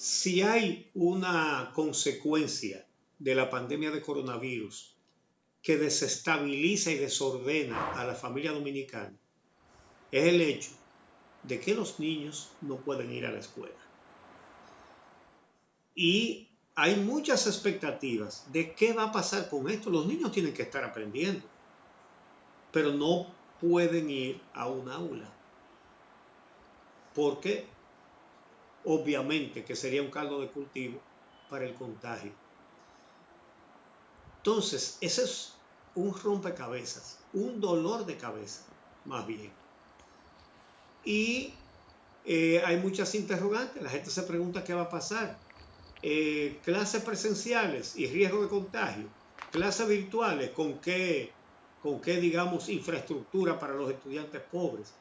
Si hay una consecuencia de la pandemia de coronavirus que desestabiliza y desordena a la familia dominicana, es el hecho de que los niños no pueden ir a la escuela. Y hay muchas expectativas de qué va a pasar con esto. Los niños tienen que estar aprendiendo, pero no pueden ir a un aula, porque obviamente que sería un caldo de cultivo para el contagio. Entonces, ese es un rompecabezas, un dolor de cabeza, más bien. Y hay muchas interrogantes. La gente se pregunta qué va a pasar. Clases presenciales y riesgo de contagio. Clases virtuales, con qué, digamos, infraestructura para los estudiantes pobres.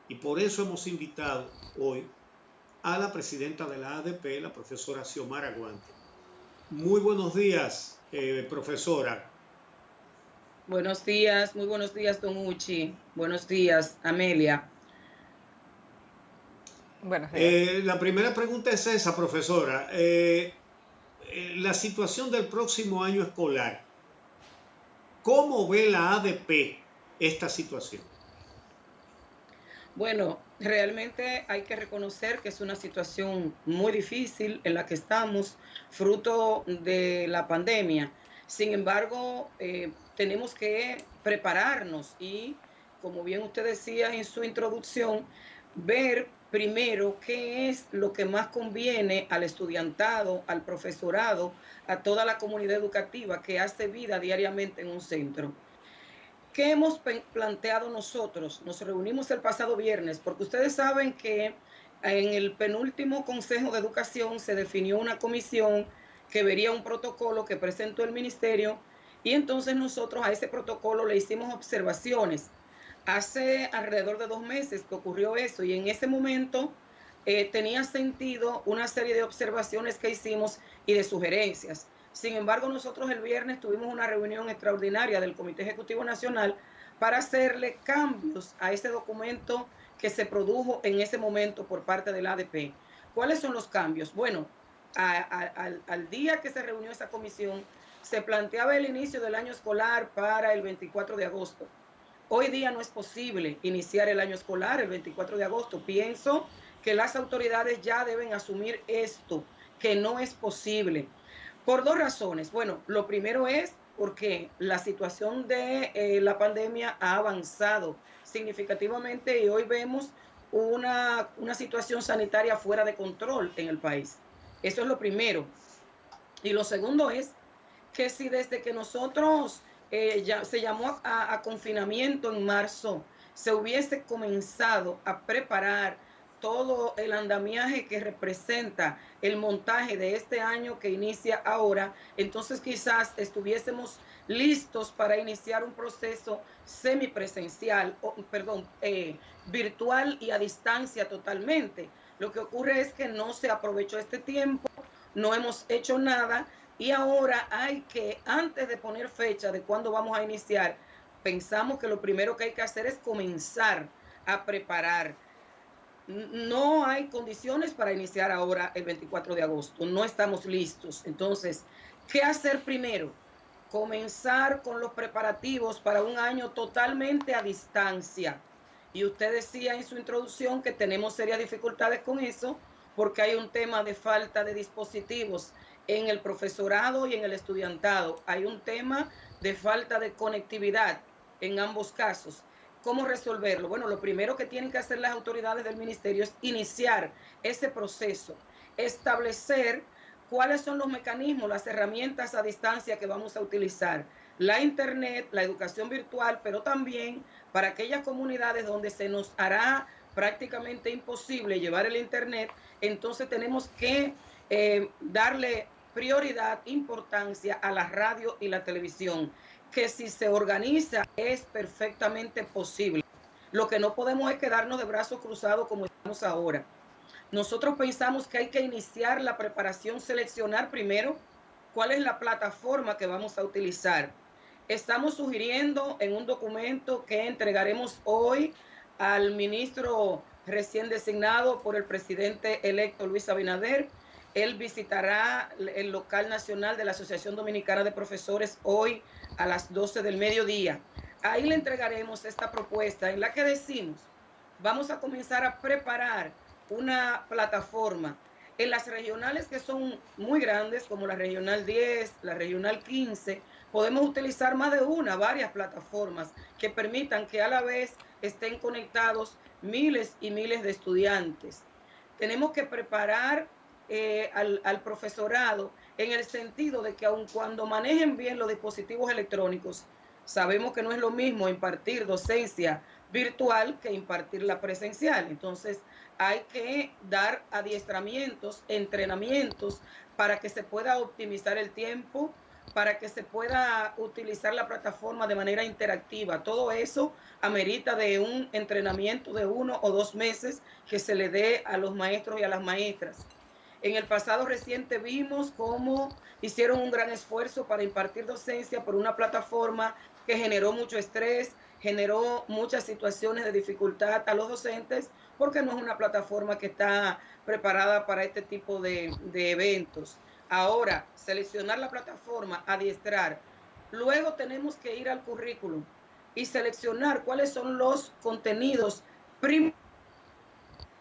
Y por eso hemos invitado hoy a la presidenta de la ADP, la profesora Xiomara Guante. Muy buenos días, profesora. Muy buenos días, don Uchi. Buenos días, Amelia. Buenos días. La primera pregunta es esa, profesora. La situación del próximo año escolar. ¿Cómo ve la ADP esta situación? Bueno, realmente hay que reconocer que es una situación muy difícil en la que estamos, fruto de la pandemia. Sin embargo, tenemos que prepararnos y, como bien usted decía en su introducción, ver primero qué es lo que más conviene al estudiantado, al profesorado, a toda la comunidad educativa que hace vida diariamente en un centro. ¿Qué hemos planteado nosotros? Nos reunimos el pasado viernes porque ustedes saben que en el penúltimo Consejo de Educación se definió una comisión que vería un protocolo que presentó el ministerio y entonces nosotros a ese protocolo le hicimos observaciones. Hace alrededor de 2 meses que ocurrió eso y en ese momento tenía sentido una serie de observaciones que hicimos y de sugerencias. Sin embargo, nosotros el viernes tuvimos una reunión extraordinaria del Comité Ejecutivo Nacional para hacerle cambios a ese documento que se produjo en ese momento por parte del ADP. ¿Cuáles son los cambios? Bueno, al día que se reunió esa comisión, se planteaba el inicio del año escolar para el 24 de agosto. Hoy día no es posible iniciar el año escolar el 24 de agosto. Pienso que las autoridades ya deben asumir esto, que no es posible. Por dos razones. Bueno, lo primero es porque la situación de la pandemia ha avanzado significativamente y hoy vemos una situación sanitaria fuera de control en el país. Eso es lo primero. Y lo segundo es que si desde que nosotros ya se llamó a confinamiento en marzo, se hubiese comenzado a preparar todo el andamiaje que representa el montaje de este año que inicia ahora, entonces quizás estuviésemos listos para iniciar un proceso semipresencial, virtual y a distancia totalmente. Lo que ocurre es que no se aprovechó este tiempo, no hemos hecho nada y ahora hay que, antes de poner fecha de cuándo vamos a iniciar, pensamos que lo primero que hay que hacer es comenzar a preparar. No hay condiciones para iniciar ahora el 24 de agosto, no estamos listos. Entonces, ¿qué hacer primero? Comenzar con los preparativos para un año totalmente a distancia. Y usted decía en su introducción que tenemos serias dificultades con eso porque hay un tema de falta de dispositivos en el profesorado y en el estudiantado. Hay un tema de falta de conectividad en ambos casos. ¿Cómo resolverlo? Bueno, lo primero que tienen que hacer las autoridades del ministerio es iniciar ese proceso, establecer cuáles son los mecanismos, las herramientas a distancia que vamos a utilizar. La internet, la educación virtual, pero también para aquellas comunidades donde se nos hará prácticamente imposible llevar el internet, entonces tenemos que darle prioridad, importancia a la radio y la televisión, que si se organiza es perfectamente posible. Lo que no podemos es quedarnos de brazos cruzados como estamos ahora. Nosotros pensamos que hay que iniciar la preparación, seleccionar primero cuál es la plataforma que vamos a utilizar. Estamos sugiriendo en un documento que entregaremos hoy al ministro recién designado por el presidente electo Luis Abinader, Él visitará el local nacional de la Asociación Dominicana de Profesores hoy a las 12 del mediodía. Ahí le entregaremos esta propuesta en la que decimos, vamos a comenzar a preparar una plataforma en las regionales que son muy grandes, como la regional 10, la regional 15, podemos utilizar más de varias plataformas que permitan que a la vez estén conectados miles y miles de estudiantes. Tenemos que preparar al profesorado en el sentido de que aun cuando manejen bien los dispositivos electrónicos, sabemos que no es lo mismo impartir docencia virtual que impartirla presencial. Entonces, hay que dar adiestramientos, entrenamientos para que se pueda optimizar el tiempo, para que se pueda utilizar la plataforma de manera interactiva. Todo eso amerita de un entrenamiento de 1 o 2 meses que se le dé a los maestros y a las maestras. En el pasado reciente vimos cómo hicieron un gran esfuerzo para impartir docencia por una plataforma que generó mucho estrés, generó muchas situaciones de dificultad a los docentes, porque no es una plataforma que está preparada para este tipo de eventos. Ahora, seleccionar la plataforma, adiestrar. Luego tenemos que ir al currículum y seleccionar cuáles son los contenidos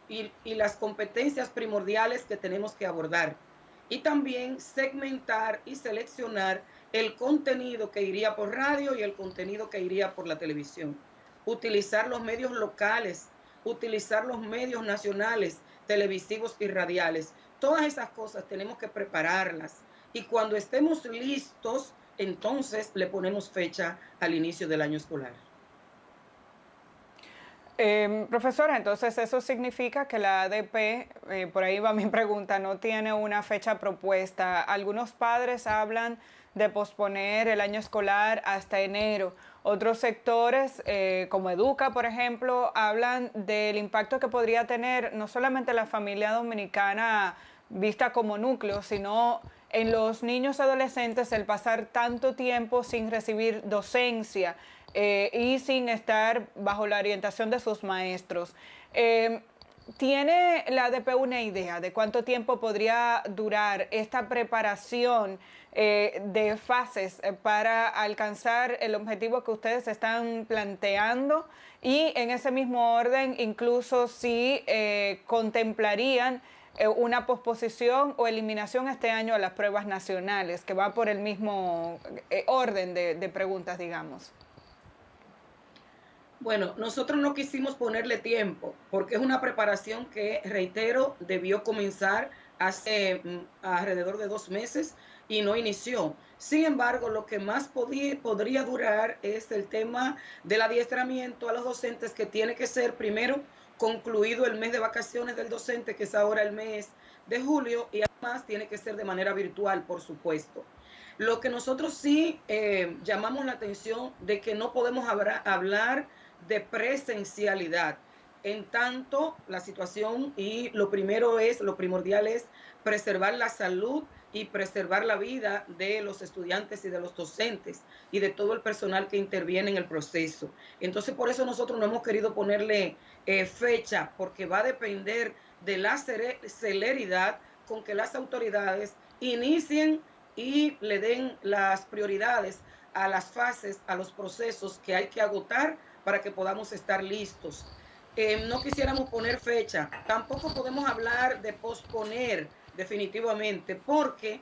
y las competencias primordiales que tenemos que abordar. Y también segmentar y seleccionar el contenido que iría por radio y el contenido que iría por la televisión. Utilizar los medios locales, utilizar los medios nacionales, televisivos y radiales. Todas esas cosas tenemos que prepararlas. Y cuando estemos listos, entonces le ponemos fecha al inicio del año escolar. Profesora, entonces eso significa que la ADP, por ahí va mi pregunta, no tiene una fecha propuesta. Algunos padres hablan de posponer el año escolar hasta enero. Otros sectores, como Educa, por ejemplo, hablan del impacto que podría tener no solamente la familia dominicana vista como núcleo, sino en los niños adolescentes el pasar tanto tiempo sin recibir docencia y sin estar bajo la orientación de sus maestros. ¿Tiene la ADP una idea de cuánto tiempo podría durar esta preparación de fases para alcanzar el objetivo que ustedes están planteando? Y en ese mismo orden, incluso si contemplarían una posposición o eliminación este año a las pruebas nacionales, que va por el mismo orden de preguntas, digamos. Bueno, nosotros no quisimos ponerle tiempo porque es una preparación que, reitero, debió comenzar hace alrededor de 2 meses y no inició. Sin embargo, lo que más podría durar es el tema del adiestramiento a los docentes, que tiene que ser primero concluido el mes de vacaciones del docente, que es ahora el mes de julio, y además tiene que ser de manera virtual, por supuesto. Lo que nosotros sí llamamos la atención de que no podemos hablar de presencialidad, en tanto la situación y lo primordial es preservar la salud y preservar la vida de los estudiantes y de los docentes y de todo el personal que interviene en el proceso. Entonces, por eso nosotros no hemos querido ponerle fecha, porque va a depender de la celeridad con que las autoridades inicien y le den las prioridades a las fases, a los procesos que hay que agotar para que podamos estar listos. No quisiéramos poner fecha, tampoco podemos hablar de posponer definitivamente, porque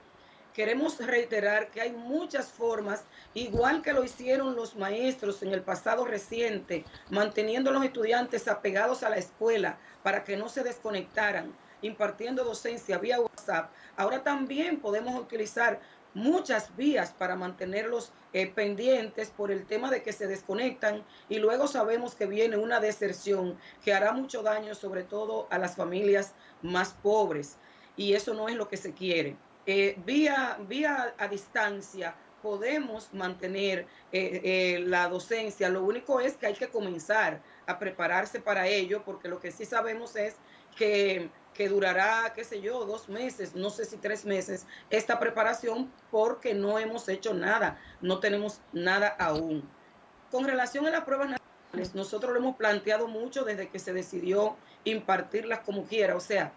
queremos reiterar que hay muchas formas, igual que lo hicieron los maestros en el pasado reciente, manteniendo a los estudiantes apegados a la escuela para que no se desconectaran, impartiendo docencia vía WhatsApp. Ahora también podemos utilizar muchas vías para mantenerlos pendientes por el tema de que se desconectan y luego sabemos que viene una deserción que hará mucho daño, sobre todo a las familias más pobres, y eso no es lo que se quiere. Vía a distancia podemos mantener la docencia, lo único es que hay que comenzar a prepararse para ello, porque lo que sí sabemos es que durará, qué sé yo, 2 meses, no sé si 3 meses, esta preparación, porque no hemos hecho nada, no tenemos nada aún. Con relación a las pruebas nacionales, nosotros lo hemos planteado mucho desde que se decidió impartirlas como quiera, o sea,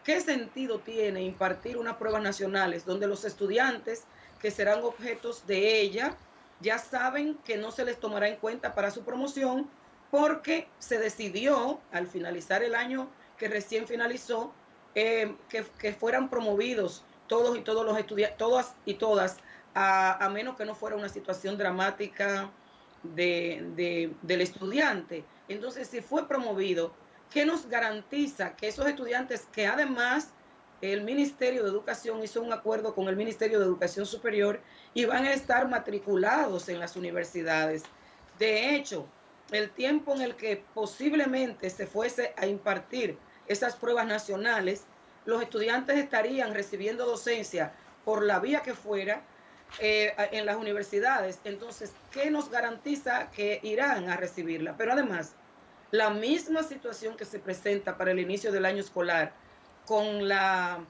¿qué sentido tiene impartir unas pruebas nacionales donde los estudiantes que serán objetos de ella ya saben que no se les tomará en cuenta para su promoción porque se decidió al finalizar el año que recién finalizó que fueran promovidos todos y todos los estudiantes, todas y todas, a menos que no fuera una situación dramática del estudiante? Entonces, si fue promovido, ¿qué nos garantiza que esos estudiantes, que además el Ministerio de Educación hizo un acuerdo con el Ministerio de Educación Superior y van a estar matriculados en las universidades? De hecho, el tiempo en el que posiblemente se fuese a impartir esas pruebas nacionales, los estudiantes estarían recibiendo docencia por la vía que fuera en las universidades. Entonces, ¿qué nos garantiza que irán a recibirla? Pero además, la misma situación que se presenta para el inicio del año escolar con la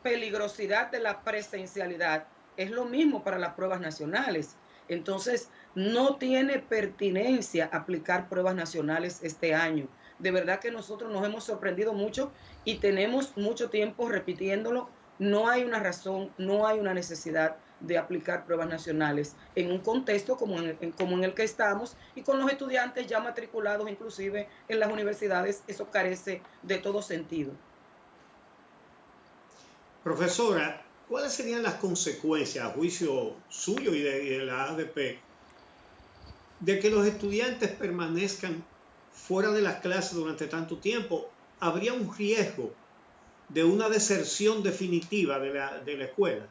peligrosidad de la presencialidad es lo mismo para las pruebas nacionales. Entonces, no tiene pertinencia aplicar pruebas nacionales este año. De verdad que nosotros nos hemos sorprendido mucho y tenemos mucho tiempo repitiéndolo. No hay una razón, no hay una necesidad de aplicar pruebas nacionales en un contexto como en el que estamos y con los estudiantes ya matriculados inclusive en las universidades. Eso carece de todo sentido. Profesora, ¿cuáles serían las consecuencias, a juicio suyo y de la ADP, de que los estudiantes permanezcan fuera de las clases durante tanto tiempo? ¿Habría un riesgo de una deserción definitiva de la escuela?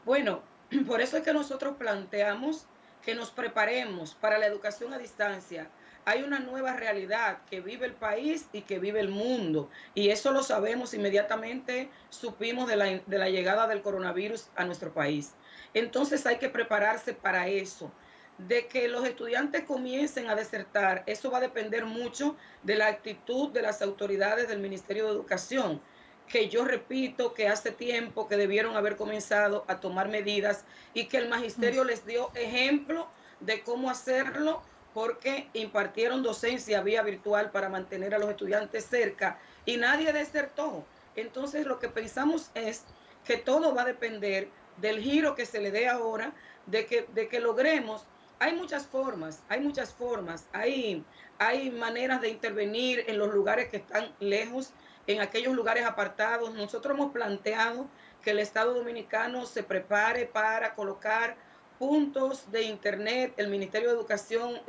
Bueno, por eso es que nosotros planteamos que nos preparemos para la educación a distancia. Hay una nueva realidad que vive el país y que vive el mundo. Y eso lo sabemos inmediatamente, supimos de la llegada del coronavirus a nuestro país. Entonces hay que prepararse para eso. De que los estudiantes comiencen a desertar, eso va a depender mucho de la actitud de las autoridades del Ministerio de Educación, que yo repito que hace tiempo que debieron haber comenzado a tomar medidas y que el magisterio les dio ejemplo de cómo hacerlo, porque impartieron docencia vía virtual para mantener a los estudiantes cerca y nadie desertó. Entonces lo que pensamos es que todo va a depender del giro que se le dé ahora, de que logremos. Hay muchas formas, hay maneras de intervenir en los lugares que están lejos, en aquellos lugares apartados. Nosotros hemos planteado que el Estado Dominicano se prepare para colocar puntos de internet, el Ministerio de Educación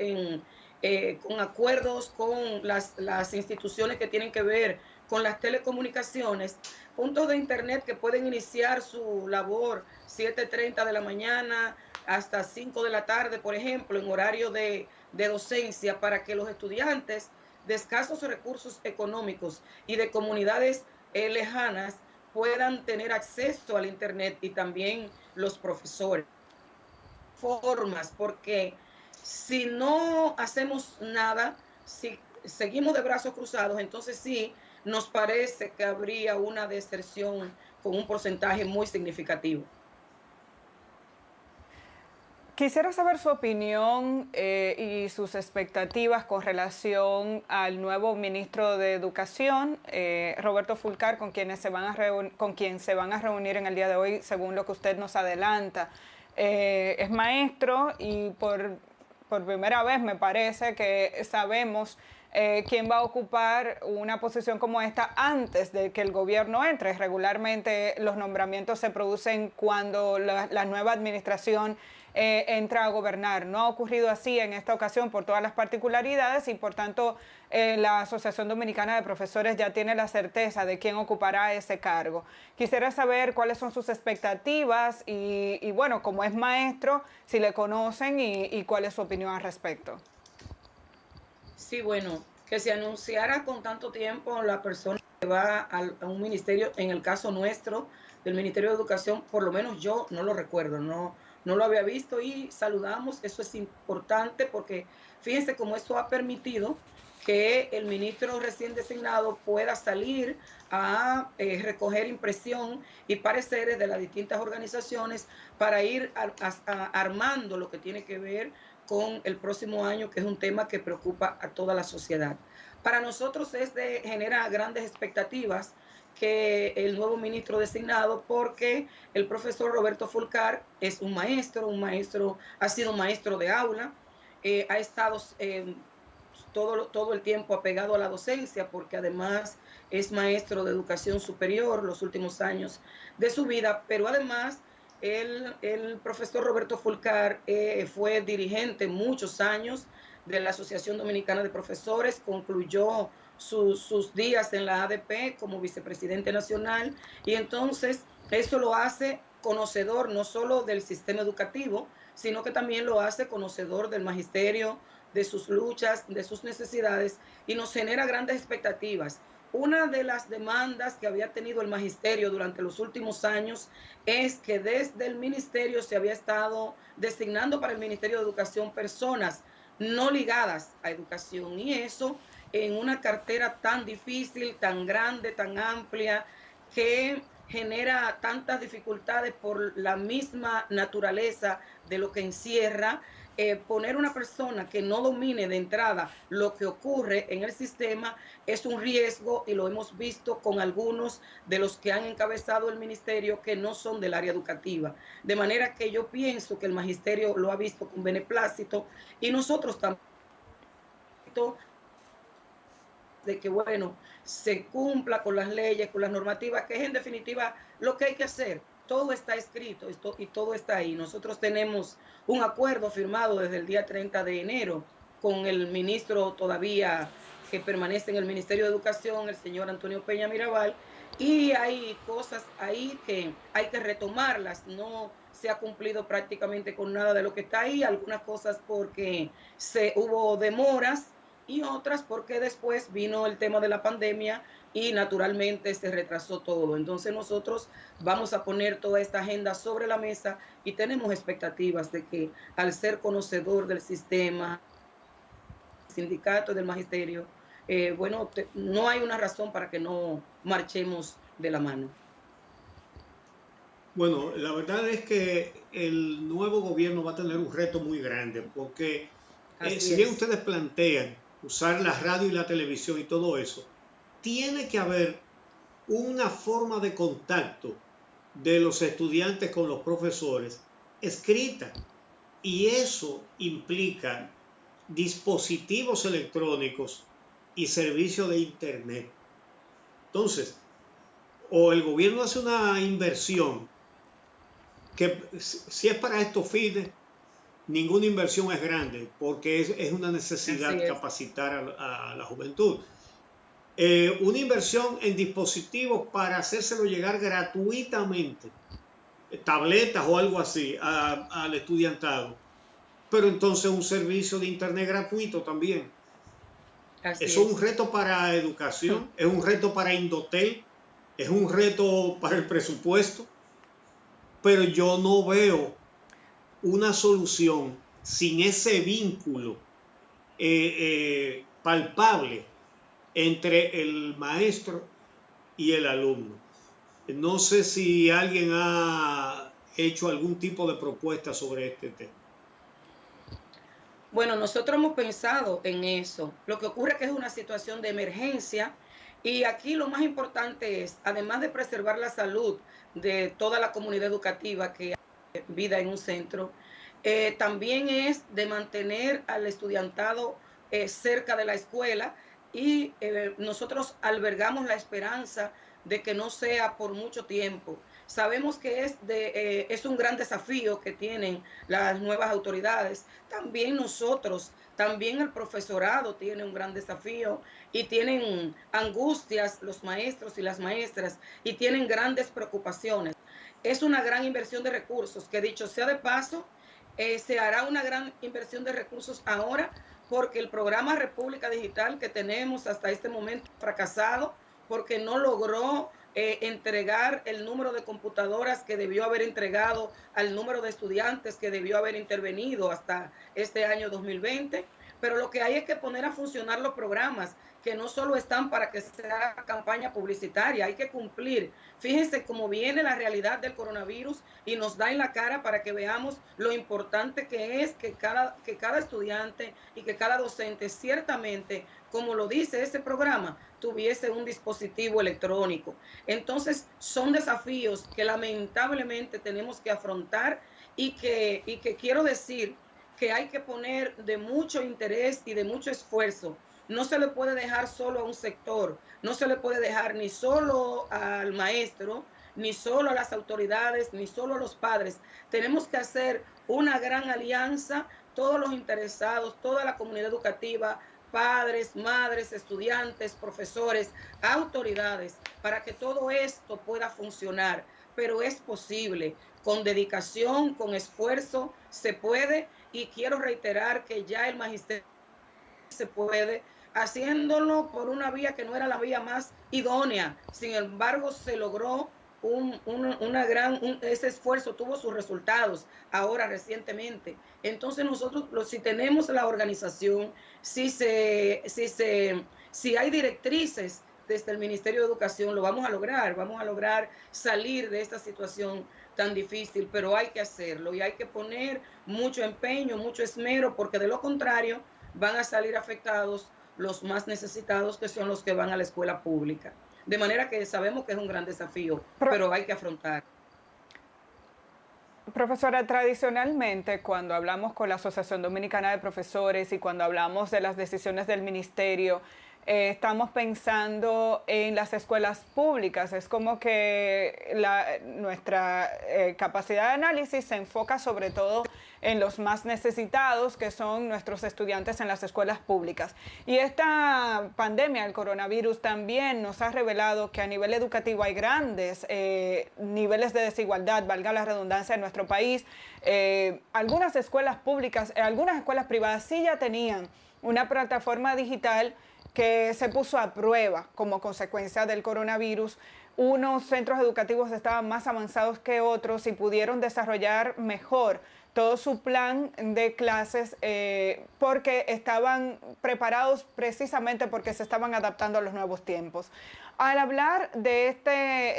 con acuerdos con las instituciones que tienen que ver con las telecomunicaciones, puntos de internet que pueden iniciar su labor 7:30 de la mañana hasta 5 de la tarde, por ejemplo, en horario de docencia, para que los estudiantes de escasos recursos económicos y de comunidades lejanas puedan tener acceso al internet, y también los profesores. Formas, porque si no hacemos nada, si seguimos de brazos cruzados, entonces sí nos parece que habría una deserción con un porcentaje muy significativo. Quisiera saber su opinión y sus expectativas con relación al nuevo ministro de Educación, Roberto Fulcar, con quien se van a reunir en el día de hoy, según lo que usted nos adelanta. Es maestro y por primera vez me parece que sabemos quién va a ocupar una posición como esta antes de que el gobierno entre. Regularmente los nombramientos se producen cuando la nueva administración entra a gobernar. No ha ocurrido así en esta ocasión por todas las particularidades y por tanto la Asociación Dominicana de Profesores ya tiene la certeza de quién ocupará ese cargo. Quisiera saber cuáles son sus expectativas y bueno, como es maestro, si le conocen y cuál es su opinión al respecto. Sí, bueno, que se anunciara con tanto tiempo la persona que va a un ministerio, en el caso nuestro, del Ministerio de Educación, por lo menos yo no lo recuerdo, no lo había visto, y saludamos. Eso es importante porque fíjense cómo esto ha permitido que el ministro recién designado pueda salir a recoger impresión y pareceres de las distintas organizaciones para ir armando lo que tiene que ver con el próximo año, que es un tema que preocupa a toda la sociedad. Para nosotros genera grandes expectativas que el nuevo ministro designado, porque el profesor Roberto Fulcar es un maestro, ha sido maestro de aula, ha estado todo el tiempo apegado a la docencia, porque además es maestro de educación superior los últimos años de su vida, pero además el profesor Roberto Fulcar fue dirigente muchos años de la Asociación Dominicana de Profesores, concluyó sus días en la ADP como vicepresidente nacional, y entonces eso lo hace conocedor no solo del sistema educativo, sino que también lo hace conocedor del magisterio, de sus luchas, de sus necesidades, y nos genera grandes expectativas. Una de las demandas que había tenido el magisterio durante los últimos años es que desde el ministerio se había estado designando para el Ministerio de Educación personas no ligadas a educación, y eso en una cartera tan difícil, tan grande, tan amplia, que genera tantas dificultades por la misma naturaleza de lo que encierra. Poner una persona que no domine de entrada lo que ocurre en el sistema es un riesgo, y lo hemos visto con algunos de los que han encabezado el ministerio que no son del área educativa. De manera que yo pienso que el magisterio lo ha visto con beneplácito, y nosotros también, de que, bueno, se cumpla con las leyes, con las normativas, que es en definitiva lo que hay que hacer. Todo está escrito y todo está ahí. Nosotros tenemos un acuerdo firmado desde el día 30 de enero con el ministro todavía que permanece en el Ministerio de Educación, el señor Antonio Peña Mirabal, y hay cosas ahí que hay que retomarlas. No se ha cumplido prácticamente con nada de lo que está ahí, algunas cosas porque hubo demoras, y otras porque después vino el tema de la pandemia y naturalmente se retrasó todo. Entonces nosotros vamos a poner toda esta agenda sobre la mesa, y tenemos expectativas de que, al ser conocedor del sistema, sindicato, del magisterio, bueno, no hay una razón para que no marchemos de la mano. Bueno, la verdad es que el nuevo gobierno va a tener un reto muy grande, porque si bien ustedes plantean usar la radio y la televisión y todo eso, tiene que haber una forma de contacto de los estudiantes con los profesores escrita, y eso implica dispositivos electrónicos y servicios de internet. Entonces, o el gobierno hace una inversión, que si es para estos fines, ninguna inversión es grande, porque es una necesidad capacitar a la juventud. Una inversión en dispositivos para hacérselo llegar gratuitamente, tabletas o algo así, al estudiantado, pero entonces un servicio de internet gratuito también. Eso es un reto para educación, es un reto para Indotel, es un reto para el presupuesto, pero yo no veo una solución sin ese vínculo palpable entre el maestro y el alumno. No sé si alguien ha hecho algún tipo de propuesta sobre este tema. Bueno, nosotros hemos pensado en eso. Lo que ocurre es que es una situación de emergencia, y aquí lo más importante es, además de preservar la salud de toda la comunidad educativa que hay vida en un centro, también es de mantener al estudiantado cerca de la escuela, y nosotros albergamos la esperanza de que no sea por mucho tiempo. Sabemos que es un gran desafío que tienen las nuevas autoridades. También nosotros, también el profesorado tiene un gran desafío, y tienen angustias los maestros y las maestras, y tienen grandes preocupaciones. Es una gran inversión de recursos, que dicho sea de paso, se hará una gran inversión de recursos ahora, porque el programa República Digital que tenemos hasta este momento ha fracasado, porque no logró entregar el número de computadoras que debió haber entregado al número de estudiantes que debió haber intervenido hasta este año 2020. pero lo que hay es que poner a funcionar los programas, que no solo están para que sea campaña publicitaria, hay que cumplir. Fíjense cómo viene la realidad del coronavirus y nos da en la cara para que veamos lo importante que es que cada estudiante y que cada docente, ciertamente, como lo dice ese programa, tuviese un dispositivo electrónico. Entonces, son desafíos que lamentablemente tenemos que afrontar y que quiero decir que hay que poner de mucho interés y de mucho esfuerzo. No se le puede dejar solo a un sector, no se le puede dejar ni solo al maestro, ni solo a las autoridades, ni solo a los padres. Tenemos que hacer una gran alianza, todos los interesados, toda la comunidad educativa, padres, madres, estudiantes, profesores, autoridades, para que todo esto pueda funcionar. Pero es posible, con dedicación, con esfuerzo, se puede, y quiero reiterar que ya el magisterio se puede, haciéndolo por una vía que no era la vía más idónea. Sin embargo, se logró ese esfuerzo tuvo sus resultados ahora recientemente. Entonces nosotros, si tenemos la organización, si hay directrices desde el Ministerio de Educación, lo vamos a lograr salir de esta situación tan difícil, pero hay que hacerlo y hay que poner mucho empeño, mucho esmero, porque de lo contrario van a salir afectados los más necesitados, que son los que van a la escuela pública. De manera que sabemos que es un gran desafío, pero hay que afrontar. Profesora, tradicionalmente cuando hablamos con la Asociación Dominicana de Profesores y cuando hablamos de las decisiones del ministerio, estamos pensando en las escuelas públicas. Es como que nuestra capacidad de análisis se enfoca sobre todo en los más necesitados, que son nuestros estudiantes en las escuelas públicas. Y esta pandemia, el coronavirus, también nos ha revelado que a nivel educativo hay grandes niveles de desigualdad, valga la redundancia, en nuestro país. Algunas escuelas públicas, algunas escuelas privadas sí ya tenían una plataforma digital que se puso a prueba como consecuencia del coronavirus. Unos centros educativos estaban más avanzados que otros y pudieron desarrollar mejor todo su plan de clases porque estaban preparados precisamente porque se estaban adaptando a los nuevos tiempos. Al hablar de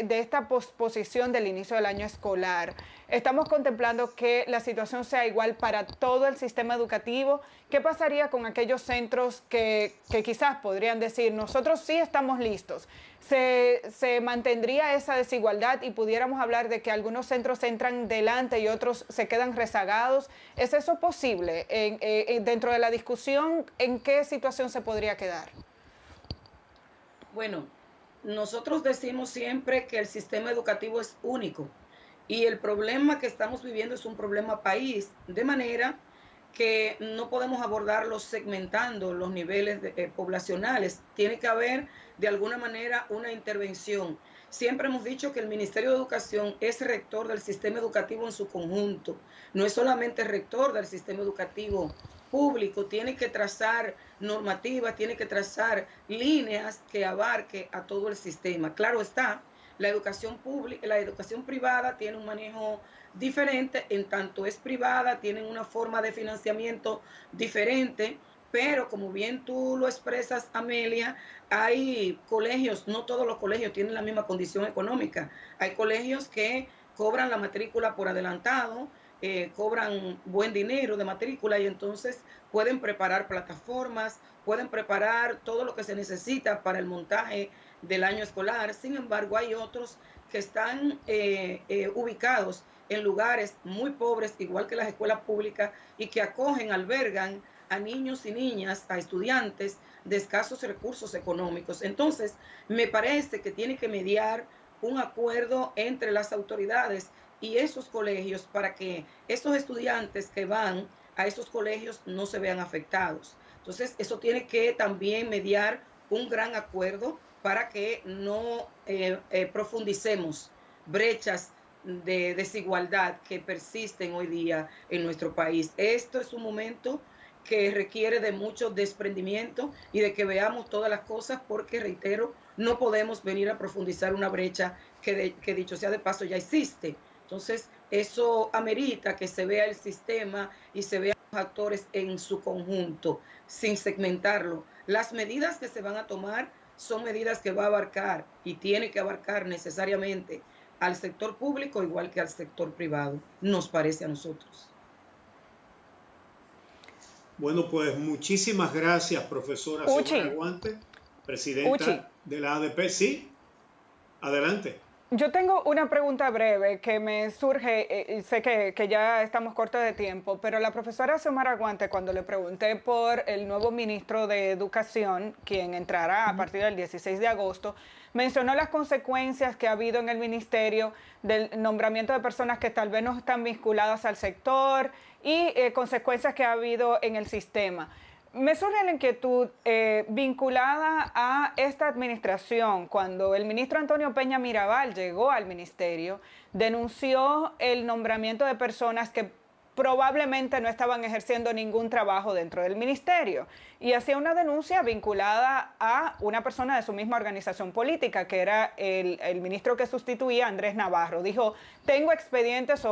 esta posposición del inicio del año escolar, estamos contemplando que la situación sea igual para todo el sistema educativo. ¿Qué pasaría con aquellos centros que quizás podrían decir, nosotros sí estamos listos? ¿Se mantendría esa desigualdad y pudiéramos hablar de que algunos centros entran delante y otros se quedan rezagados? ¿Es eso posible? Dentro de la discusión, ¿en qué situación se podría quedar? Bueno, nosotros decimos siempre que el sistema educativo es único y el problema que estamos viviendo es un problema país, de manera que no podemos abordarlo segmentando los niveles poblacionales. Tiene que haber de alguna manera una intervención. Siempre hemos dicho que el Ministerio de Educación es rector del sistema educativo en su conjunto. No es solamente rector del sistema educativo público, tiene que trazar normativas, tiene que trazar líneas que abarque a todo el sistema. Claro está, la educación pública, la educación privada tiene un manejo diferente, en tanto es privada, tienen una forma de financiamiento diferente, pero como bien tú lo expresas, Amelia, hay colegios, no todos los colegios tienen la misma condición económica. Hay colegios que cobran la matrícula por adelantado, cobran buen dinero de matrícula y entonces pueden preparar plataformas, pueden preparar todo lo que se necesita para el montaje del año escolar. Sin embargo, hay otros que están ubicados en lugares muy pobres, igual que las escuelas públicas, y que acogen, albergan a niños y niñas, a estudiantes de escasos recursos económicos. Entonces, me parece que tiene que mediar un acuerdo entre las autoridades y esos colegios para que esos estudiantes que van a esos colegios no se vean afectados. Entonces, eso tiene que también mediar un gran acuerdo para que no profundicemos brechas de desigualdad que persisten hoy día en nuestro país. Esto es un momento que requiere de mucho desprendimiento y de que veamos todas las cosas porque, reitero, no podemos venir a profundizar una brecha que dicho sea de paso ya existe. Entonces, eso amerita que se vea el sistema y se vea actores en su conjunto, sin segmentarlo. Las medidas que se van a tomar son medidas que va a abarcar y tiene que abarcar necesariamente al sector público igual que al sector privado, nos parece a nosotros. Bueno, pues muchísimas gracias, profesora Xiomara Guante, presidenta de la ADP. Sí, adelante. Yo tengo una pregunta breve que me surge, sé que ya estamos cortos de tiempo, pero la profesora Xiomara Guante, cuando le pregunté por el nuevo ministro de Educación, quien entrará a partir del 16 de agosto, mencionó las consecuencias que ha habido en el ministerio del nombramiento de personas que tal vez no están vinculadas al sector y consecuencias que ha habido en el sistema. Me surge la inquietud vinculada a esta administración. Cuando el ministro Antonio Peña Mirabal llegó al ministerio, denunció el nombramiento de personas que probablemente no estaban ejerciendo ningún trabajo dentro del ministerio y hacía una denuncia vinculada a una persona de su misma organización política, que era el ministro que sustituía, Andrés Navarro. Dijo, tengo expedientes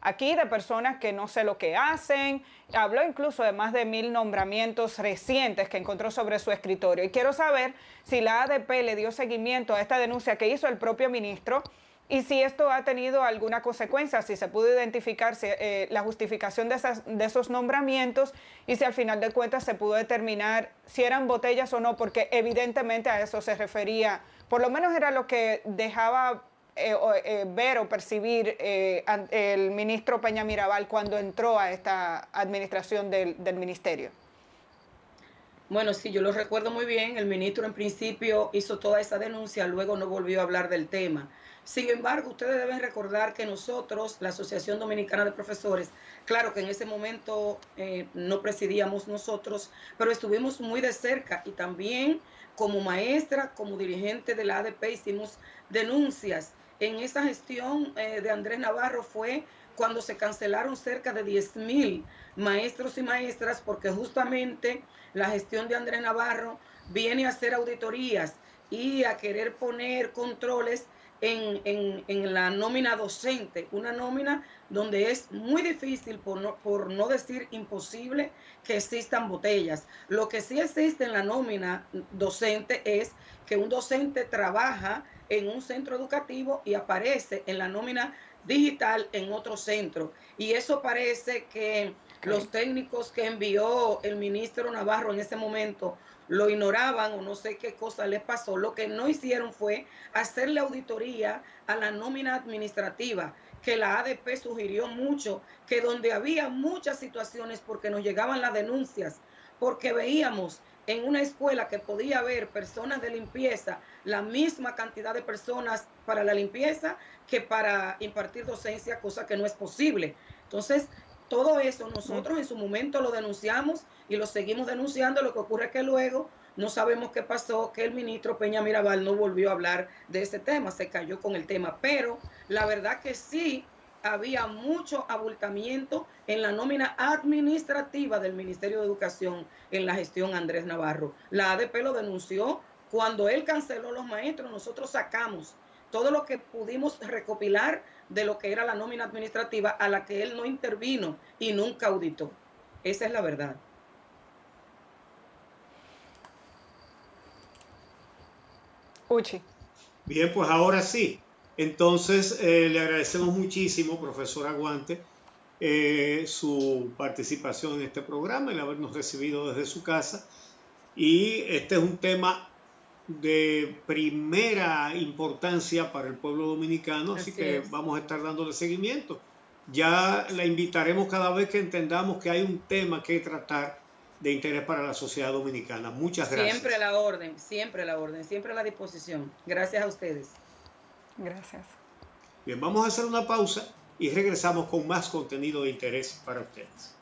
aquí de personas que no sé lo que hacen. Habló incluso de más de 1000 nombramientos recientes que encontró sobre su escritorio. Y quiero saber si la ADP le dio seguimiento a esta denuncia que hizo el propio ministro y si esto ha tenido alguna consecuencia, si se pudo identificar la justificación de esos nombramientos y si al final de cuentas se pudo determinar si eran botellas o no, porque evidentemente a eso se refería, por lo menos era lo que dejaba ver o percibir el ministro Peña Mirabal cuando entró a esta administración del ministerio. Bueno, sí, yo lo recuerdo muy bien. El ministro en principio hizo toda esa denuncia, luego no volvió a hablar del tema. Sin embargo, ustedes deben recordar que nosotros, la Asociación Dominicana de Profesores, claro que en ese momento no presidíamos nosotros, pero estuvimos muy de cerca y también como maestra, como dirigente de la ADP hicimos denuncias. En esa gestión de Andrés Navarro fue cuando se cancelaron cerca de 10,000 maestros y maestras porque justamente la gestión de Andrés Navarro viene a hacer auditorías y a querer poner controles en la nómina docente, una nómina donde es muy difícil, por no decir imposible, que existan botellas. Lo que sí existe en la nómina docente es que un docente trabaja en un centro educativo y aparece en la nómina digital en otro centro. Y eso parece que los técnicos que envió el ministro Navarro en ese momento lo ignoraban o no sé qué cosa les pasó. Lo que no hicieron fue hacerle auditoría a la nómina administrativa, que la ADP sugirió mucho, que donde había muchas situaciones, porque nos llegaban las denuncias, porque veíamos en una escuela que podía haber personas de limpieza, la misma cantidad de personas para la limpieza que para impartir docencia, cosa que no es posible. Entonces, todo eso nosotros en su momento lo denunciamos y lo seguimos denunciando. Lo que ocurre es que luego no sabemos qué pasó, que el ministro Peña Mirabal no volvió a hablar de ese tema, se cayó con el tema. Pero la verdad que sí había mucho abultamiento en la nómina administrativa del Ministerio de Educación en la gestión Andrés Navarro. La ADP lo denunció. Cuando él canceló los maestros, nosotros sacamos todo lo que pudimos recopilar de lo que era la nómina administrativa, a la que él no intervino y nunca auditó. Esa es la verdad. Uchi. Bien, pues ahora sí. Entonces, le agradecemos muchísimo, profesora Guante, su participación en este programa, el habernos recibido desde su casa. Y este es un tema de primera importancia para el pueblo dominicano, así que vamos a estar dándole seguimiento. Ya la invitaremos cada vez que entendamos que hay un tema que tratar de interés para la sociedad dominicana. Muchas gracias. Siempre a la orden, siempre a la orden, siempre a la disposición. Gracias a ustedes. Gracias. Bien, vamos a hacer una pausa y regresamos con más contenido de interés para ustedes.